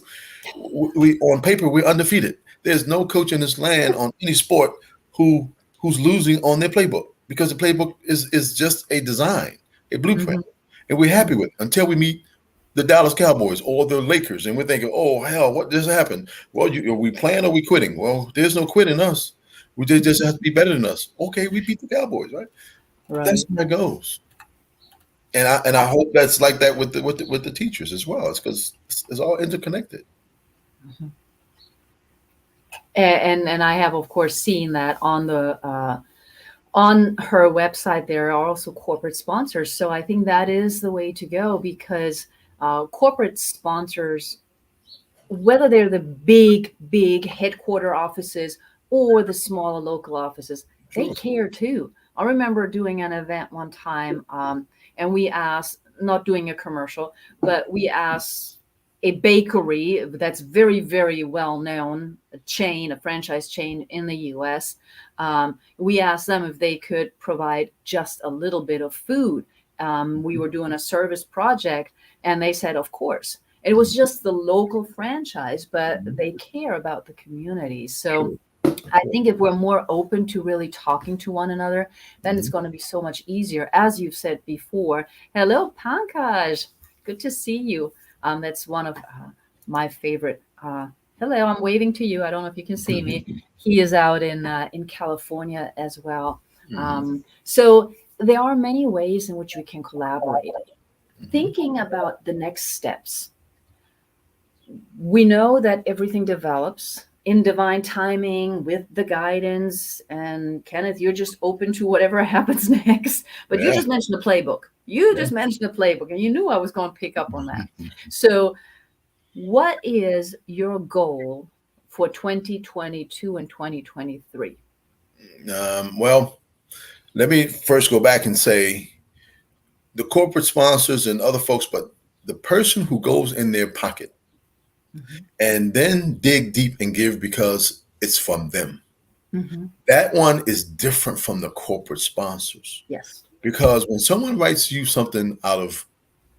We on paper, we're undefeated. There's no coach in this land on any sport who's losing on their playbook, because the playbook is just a design, a Mm-hmm. blueprint, and we're happy with it until we meet the Dallas Cowboys or the Lakers, and we're thinking, "Oh hell, what just happened?" Well, are we playing or are we quitting? Well, there's no quitting us. We just have to be better than us. Okay, we beat the Cowboys, right? That's Right. how it goes. And I hope that's like that with the teachers as well. It's because it's all interconnected. Mm-hmm. And I have, of course, seen that on the on her website. There are also corporate sponsors, so I think that is the way to go, because corporate sponsors, whether they're the big headquarter offices or the smaller local offices, they Sure. care too. I remember doing an event one time, and we asked, not doing a commercial, but we asked a bakery that's very well known, a chain, a franchise chain in the US. We asked them if they could provide just a little bit of food. We were doing a service project, and they said, of course. It was just the local franchise, but they care about the community. So Sure. I think if we're more open to really talking to one another, then it's Mhm. going to be so much easier. As you've said before, hello, Pankaj. Good to see you. That's one of my favorite. Hello, I'm waving to you. I don't know if you can see me. He is out in California as well. Mhm. So there are many ways in which we can collaborate. Mhm. Thinking about the next steps, we know that everything develops in divine timing with the guidance. And Kenneth, you're just open to whatever happens next. But you Yeah. just mentioned the playbook. You Yeah. just mentioned the playbook, and you knew I was going to pick up on that. So, what is your goal for 2022 and 2023? Well, let me first go back and say the corporate sponsors and other folks, but the person who goes in their pocket Hmm. and then dig deep and give because it's from them. Hmm. That one is different from the corporate sponsors Yes. because when someone writes you something out of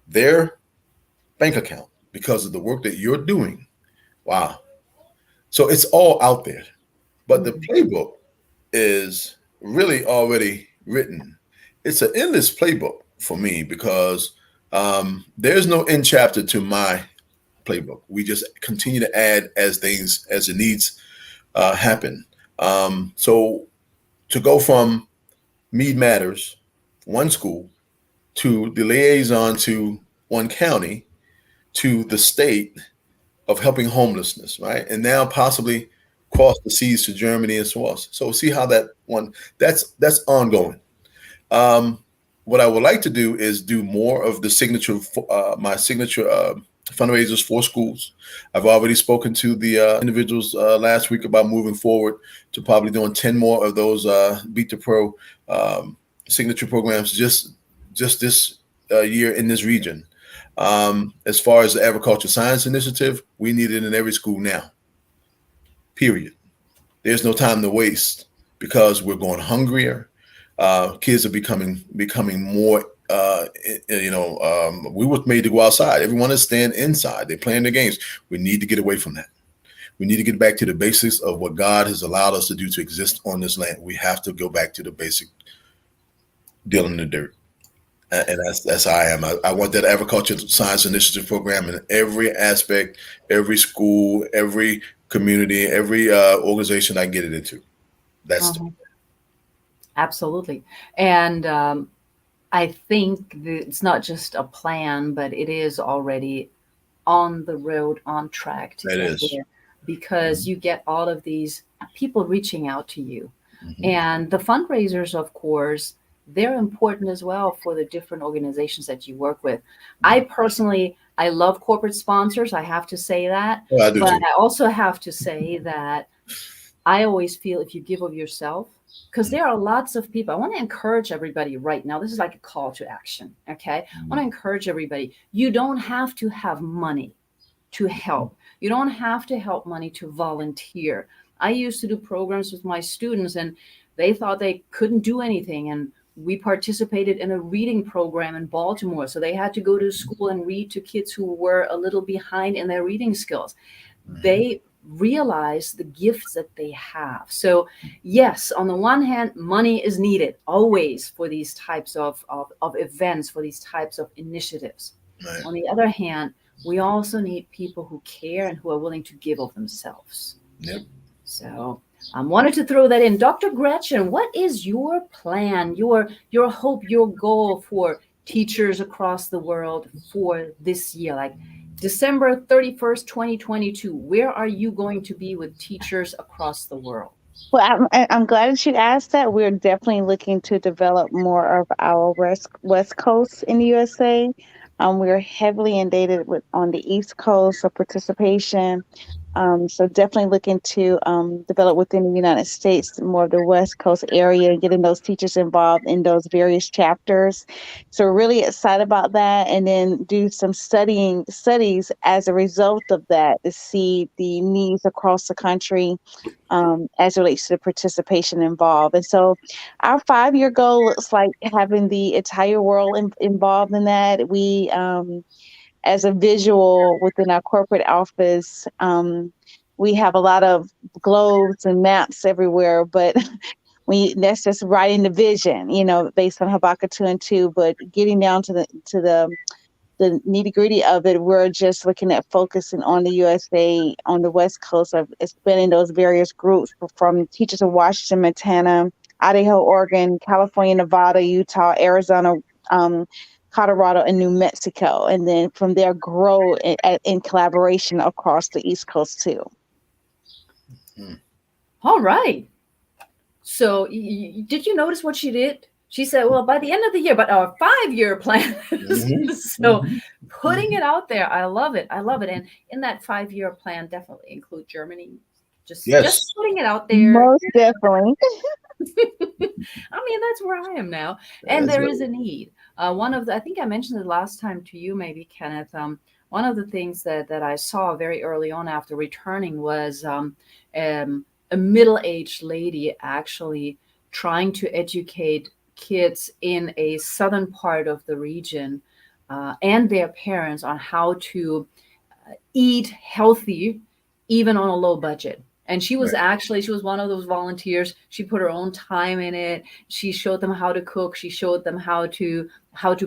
their bank account because of the work that you're doing, wow. So it's all out there. But the Hmm. playbook is really already written. It's an endless playbook for me because there's no end chapter to my playbook. We just continue to add as things as the needs happen. So to go from Mead Matters, one school, to the liaison to one county, to the state of helping homelessness, right? And now possibly cross the seas to Germany and so on. So see how that one that's ongoing. Um, what I would like to do is do more of the signature, my signature fundraisers for schools. I've already spoken to the individuals last week about moving forward to probably doing 10 more of those Beat the Pro signature programs just this year in this region. As far as the agriculture science initiative, we need it in every school now. Period. There's no time to waste because we're going hungrier. Kids are becoming more. We were made to go outside. Everyone is staying inside. They're playing their games. We need to get away from that. We need to get back to the basics of what God has allowed us to do to exist on this land. We have to go back to the basic, dealing in the dirt. And that's how I am. I want that agriculture science initiative program in every aspect, every school, every community, every organization I can get it into. That's Uh-huh. Absolutely. And I think that it's not just a plan, but it is already on the road, on track to that get is. there, because Mhm. you get all of these people reaching out to you. Mhm. And the fundraisers, of course, they're important as well for the different organizations that you work with. I Mhm. personally, I love corporate sponsors. I have to say that. Oh, I do But too. I also have to say that I always feel if you give of yourself, because there are lots of people. I want to encourage everybody right now. This is like a call to action. Okay. I want to Mhm. encourage everybody. You don't have to have money to help. You don't have to help money to volunteer. I used to do programs with my students and they thought they couldn't do anything. And we participated in a reading program in Baltimore. So they had to go to school and read to kids who were a little behind in their reading skills. Mhm. They realize the gifts that they have. So, yes, on the one hand, money is needed always for these types of events, for these types of initiatives. Right. On the other hand, we also need people who care and who are willing to give of themselves. Yep. So I wanted to throw that in. Dr. Gretchen, what is your plan, your hope, your goal for teachers across the world for this year? Like December 31st, 2022, where are you going to be with teachers across the world? Well, I'm glad that you asked that. We're definitely looking to develop more of our West Coast in the USA. We're heavily inundated with on the East Coast, so participation. So definitely looking to develop within the United States more of the West Coast area and getting those teachers involved in those various chapters. So we're really excited about that, and then do some studies as a result of that to see the needs across the country as it relates to the participation involved. And so our 5-year goal looks like having the entire world involved in that. We, as a visual within our corporate office, we have a lot of globes and maps everywhere, but that's just writing the vision, based on Habakkuk 2:2. But getting down to the nitty gritty of it, we're just looking at focusing on the USA, on the West Coast, of expanding those various groups from teachers of Washington, Montana, Idaho, Oregon, California, Nevada, Utah, Arizona, Colorado, and New Mexico. And then from there, grow in collaboration across the East Coast too. All right. So did you notice what she did? She said, well, by the end of the year, but our 5-year plan. So putting it out there, I love it. I love it. And in that 5-year plan, definitely include Germany. Just putting it out there. Most definitely. I mean, that's where I am now. And there is a need. I think I mentioned it last time to you, maybe, Kenneth. One of the things that I saw very early on after returning was a middle-aged lady actually trying to educate kids in a southern part of the region and their parents on how to eat healthy, even on a low budget. And she was one of those volunteers. She put her own time in it. She showed them how to cook. She showed them how to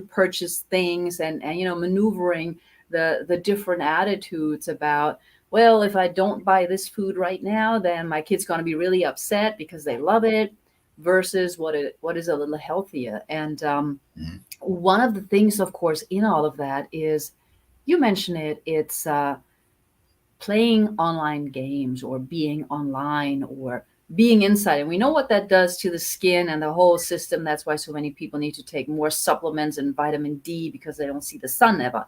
purchase things and maneuvering the different attitudes about, well, if I don't buy this food right now, then my kid's going to be really upset because they love it, versus what is a little healthier. And one of the things, of course, in all of that is, you mentioned it's playing online games or being online or being inside. And we know what that does to the skin and the whole system. That's why so many people need to take more supplements and vitamin D, because they don't see the sun ever.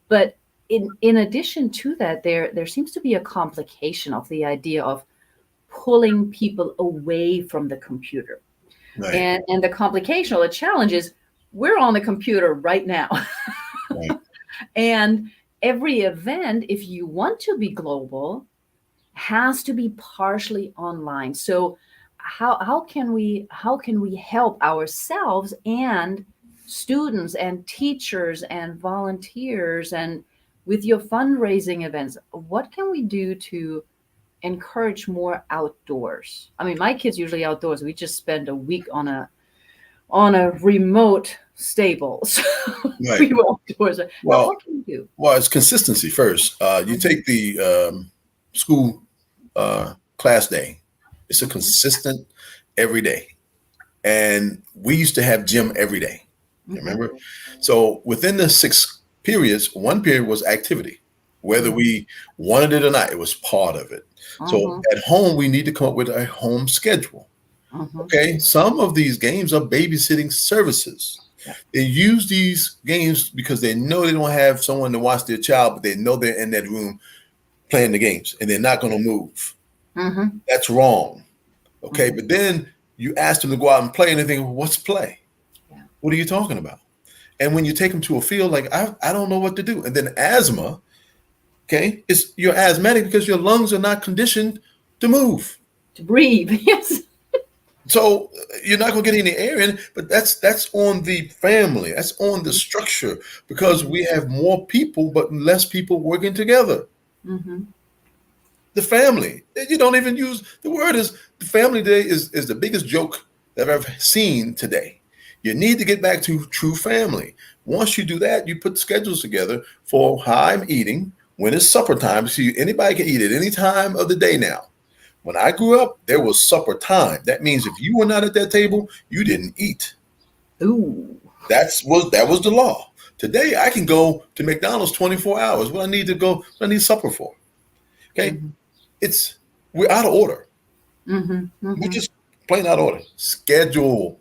But in addition to that, there seems to be a complication of the idea of pulling people away from the computer. Right. And the complication or the challenge is, we're on the computer right now. Right. And every event, if you want to be global, has to be partially online. So how can we help ourselves and students and teachers and volunteers, and with your fundraising events, what can we do to encourage more outdoors? I mean, my kids usually outdoors. We just spend a week on a remote stable. So right. We were outdoors. Well, what can you do? Well, it's consistency first. You take the school class day. It's a consistent every day. And we used to have gym every day. You remember? So within the 6 periods, one period was activity. Whether we wanted it or not, it was part of it. So at home, we need to come up with a home schedule. Okay, some of these games are babysitting services. They use these games because they know they don't have someone to watch their child, but they know they're in that room playing the games and they're not going to move. That's wrong. Okay, but then you ask them to go out and play and they think, well, what's play? What are you talking about? And when you take them to a field, like, I don't know what to do. And then asthma, okay, you're asthmatic because your lungs are not conditioned to move. To breathe, yes. So you're not going to get any air in, but that's on the family. That's on the structure, because we have more people, but less people working together. The family, you don't even use the word. Is the family day is the biggest joke that I've ever seen today. You need to get back to true family. Once you do that, you put schedules together for how I'm eating, when it's supper time. See, anybody can eat at any time of the day now. When I grew up, there was supper time. That means if you were not at that table, you didn't eat. Ooh. That was the law. Today, I can go to McDonald's 24 hours. What I need supper for. Okay, we're out of order. We're just plain out of order. Schedule.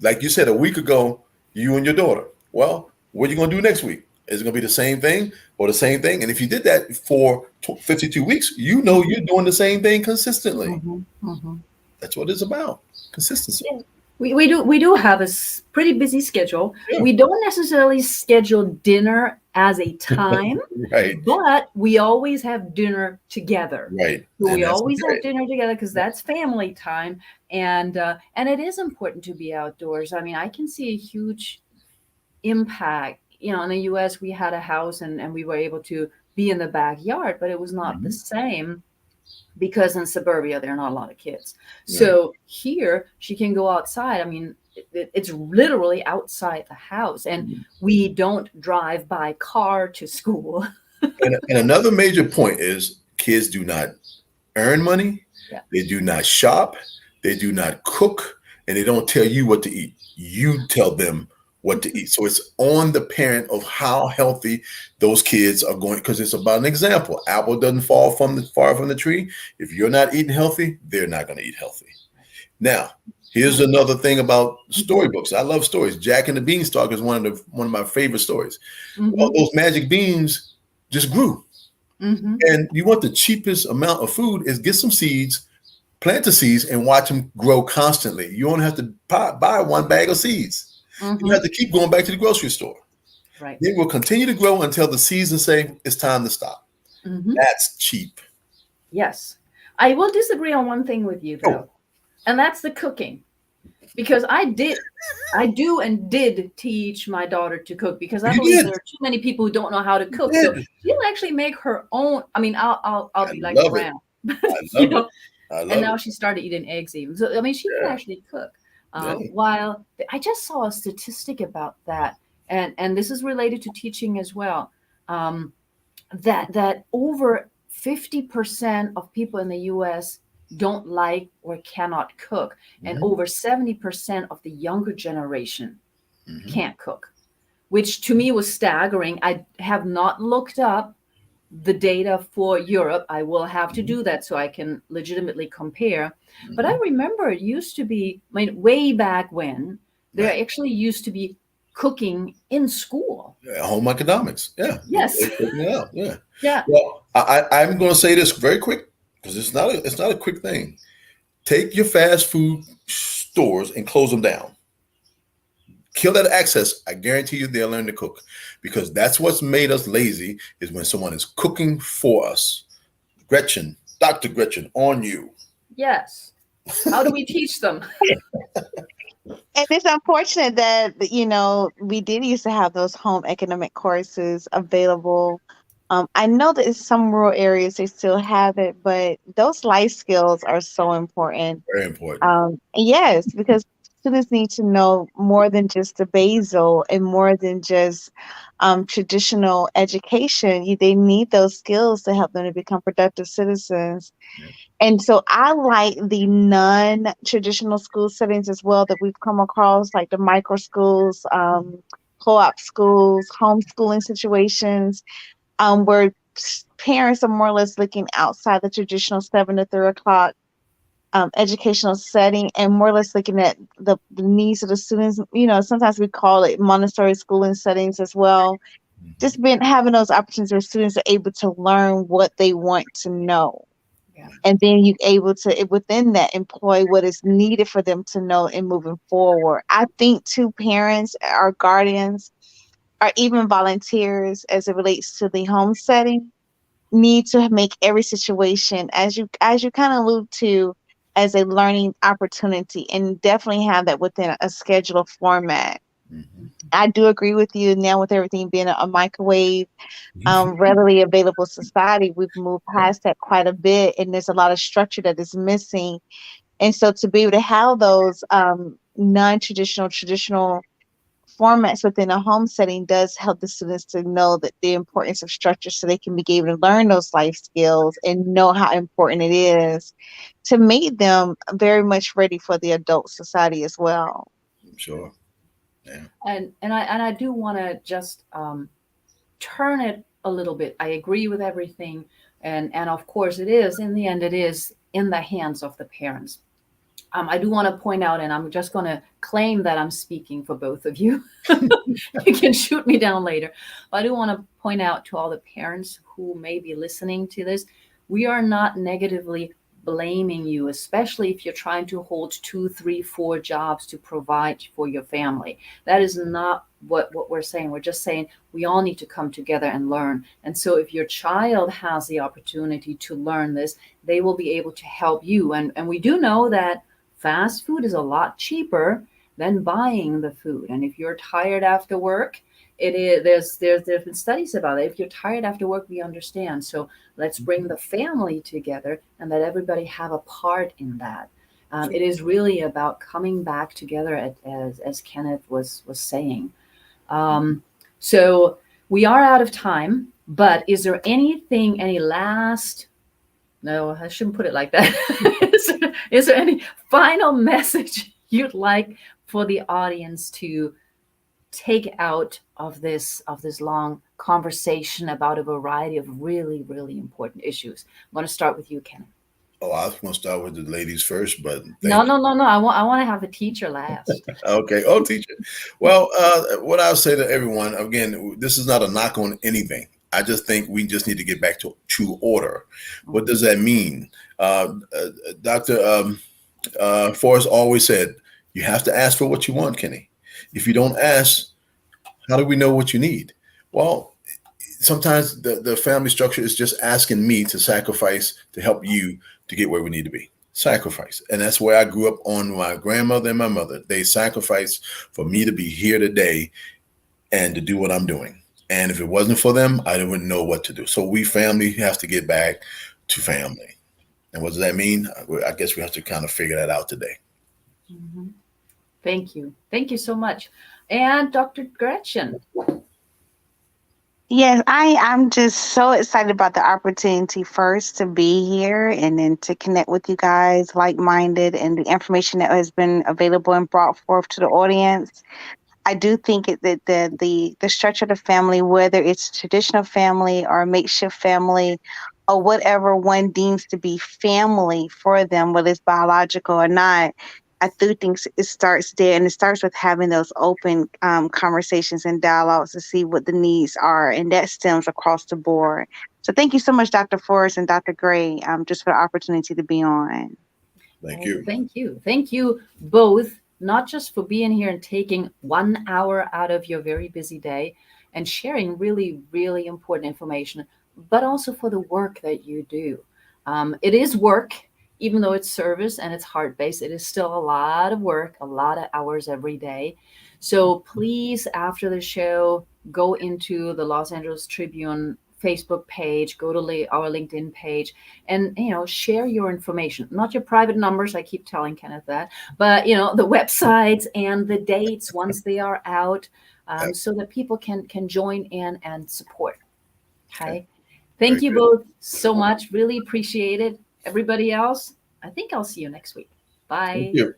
Like you said a week ago, you and your daughter. Well, what are you going to do next week? Is it going to be the same thing or the same thing? And if you did that for 52 weeks, you're doing the same thing consistently. That's what it's about. Consistency. Yeah. We do have a pretty busy schedule. Yeah. We don't necessarily schedule dinner as a time, right? But we always have dinner together. Right. So we always have dinner together because that's family time, and it is important to be outdoors. I mean, I can see a huge impact. In the U.S., we had a house and we were able to be in the backyard, but it was not the same because in suburbia there are not a lot of kids. So here she can go outside. I mean, it's literally outside the house, and we don't drive by car to school. And another major point is kids do not earn money. Yeah. They do not shop. They do not cook, and they don't tell you what to eat. You tell them what to eat. So it's on the parent of how healthy those kids are going, because it's about an example. Apple doesn't fall far from the tree. If you're not eating healthy, they're not going to eat healthy. Now, here's another thing about storybooks. I love stories. Jack and the Beanstalk is one of my favorite stories. Well, those magic beans just grew. And you want the cheapest amount of food is get some seeds, plant the seeds, and watch them grow constantly. You don't have to buy one bag of seeds. You have to keep going back to the grocery store. Right. They will continue to grow until the season say it's time to stop. That's cheap. Yes. I will disagree on one thing with you, though, and that's the cooking. Because I do and did teach my daughter to cook, because I believe there are too many people who don't know how to cook. So she'll actually make her own. I mean, I'll be like around. You know? And now she started eating eggs even. So I mean, she can actually cook. While I just saw a statistic about that, and this is related to teaching as well, that over 50% of people in the U.S. don't like or cannot cook, and over 70% of the younger generation can't cook, which to me was staggering. I have not looked up the data for Europe. I will have to do that so I can legitimately compare. But I remember it used to be, I mean, way back when, there actually used to be cooking in school. Home economics. Yeah. Yes. Yeah. Yeah. Well, I'm going to say this very quick, because it's not a quick thing. Take your fast food stores and close them down. Kill that access. I guarantee you they'll learn to cook, because that's what's made us lazy, is when someone is cooking for us. Gretchen, Dr. Gretchen, on you. Yes. How do we teach them? And it's unfortunate that, you know, we did used to have those home economic courses available. I know that in some rural areas they still have it, but those life skills are so important. Very important. Yes, because students need to know more than just the basil and more than just traditional education. They need those skills to help them to become productive citizens. And so I like the non-traditional school settings as well that we've come across, like the micro schools, co-op schools, homeschooling situations, where parents are more or less looking outside the traditional 7 to 3 o'clock educational setting, and more or less looking at the needs of the students. You know, sometimes we call it Montessori schooling settings as well. Just having those opportunities where students are able to learn what they want to know. Yeah. And then you're able to, within that, employ what is needed for them to know in moving forward. I think too, parents or guardians or even volunteers, as it relates to the home setting, need to make every situation, as you kind of allude to, as a learning opportunity, and definitely have that within a scheduled format. I do agree with you. Now, with everything being a microwave, readily available society, we've moved past that quite a bit, and there's a lot of structure that is missing. And so to be able to have those non-traditional, traditional formats within a home setting does help the students to know that the importance of structure, so they can be able to learn those life skills and know how important it is to make them very much ready for the adult society as well. Sure. Yeah. And I do want to just turn it a little bit. I agree with everything, and of course it is, in the end, it is in the hands of the parents. I do want to point out, and I'm just going to claim that I'm speaking for both of you. You can shoot me down later. But I do want to point out to all the parents who may be listening to this, we are not negatively blaming you, especially if you're trying to hold 2, 3, 4 jobs to provide for your family. That is not what we're saying. We're just saying we all need to come together and learn. And so if your child has the opportunity to learn this, they will be able to help you. And we do know that fast food is a lot cheaper than buying the food. And if you're tired after work it is there's been studies about it. If you're tired after work, we understand. So let's bring the family together and let everybody have a part in that. It is really about coming back together, as Kenneth was saying. So we are out of time, but is there anything, any last? No, I shouldn't put it like that. Is there any final message you'd like for the audience to take out of this long conversation about a variety of really, really important issues? I'm going to start with you, Kenneth. Oh, I was going to start with the ladies first, but No. I want to have the teacher last. Okay. Oh, teacher. Well, what I'll say to everyone, again, this is not a knock on anything. I just think we just need to get back to true order. What does that mean? Dr. Forrest always said, you have to ask for what you want, Kenny. If you don't ask, how do we know what you need? Well, sometimes the family structure is just asking me to sacrifice to help you to get where we need to be. Sacrifice. And that's where I grew up on my grandmother and my mother. They sacrificed for me to be here today and to do what I'm doing. And if it wasn't for them, I wouldn't know what to do. So we family have to get back to family. And what does that mean? I guess we have to kind of figure that out today. Mm-hmm. Thank you. Thank you so much. And Dr. Gretchen. Yes, I'm just so excited about the opportunity first to be here and then to connect with you guys, like-minded, and the information that has been available and brought forth to the audience. I do think that the structure of the family, whether it's traditional family or makeshift family or whatever one deems to be family for them, whether it's biological or not, I do think it starts there, and it starts with having those open conversations and dialogues to see what the needs are, and that stems across the board. So thank you so much, Dr. Forrest and Dr. Gray, just for the opportunity to be on. Thank you. Thank you. Thank you both, not just for being here and taking 1 hour out of your very busy day and sharing really, really important information, but also for the work that you do. It is work. Even though it's service and it's heart-based, it is still a lot of work, a lot of hours every day. So please, after the show, go into the Los Angeles Tribune Facebook page, go to our LinkedIn page, and share your information. Not your private numbers, I keep telling Kenneth that, but the websites and the dates once they are out, so that people can join in and support. Okay. Thank you both so much. Really appreciate it. Everybody else, I think I'll see you next week. Bye. Thank you.